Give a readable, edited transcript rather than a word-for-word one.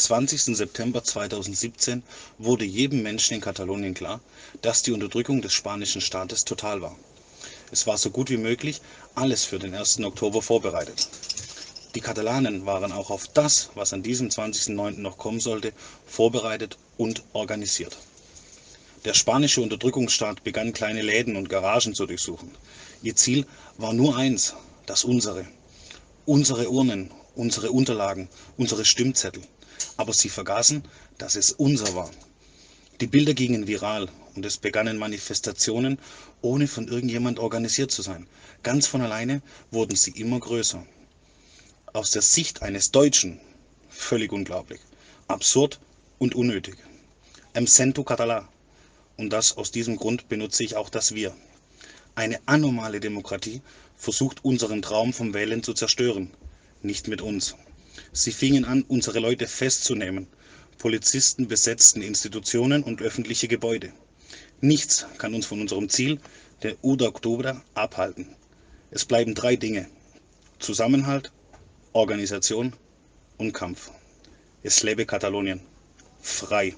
20. September 2017 wurde jedem Menschen in Katalonien klar, dass die Unterdrückung des spanischen Staates total war. Es war so gut wie möglich alles für den 1. Oktober vorbereitet. Die Katalanen waren auch auf das, was an diesem 20.09. noch kommen sollte, vorbereitet und organisiert. Der spanische Unterdrückungsstaat begann, kleine Läden und Garagen zu durchsuchen. Ihr Ziel war nur eins, das unsere. Unsere Urnen, unsere Unterlagen, unsere Stimmzettel. Aber sie vergaßen, dass es unser war. Die Bilder gingen viral und es begannen Manifestationen, ohne von irgendjemand organisiert zu sein. Ganz von alleine wurden sie immer größer. Aus der Sicht eines Deutschen völlig unglaublich, absurd und unnötig. Em sento català. Und aus diesem Grund benutze ich auch das Wir. Eine anormale Demokratie versucht, unseren Traum vom Wählen zu zerstören. Nicht mit uns. Sie fingen an, unsere Leute festzunehmen. Polizisten besetzten Institutionen und öffentliche Gebäude. Nichts kann uns von unserem Ziel, der 1. Oktober, abhalten. Es bleiben 3 Dinge. Zusammenhalt, Organisation und Kampf. Es lebe Katalonien. Frei.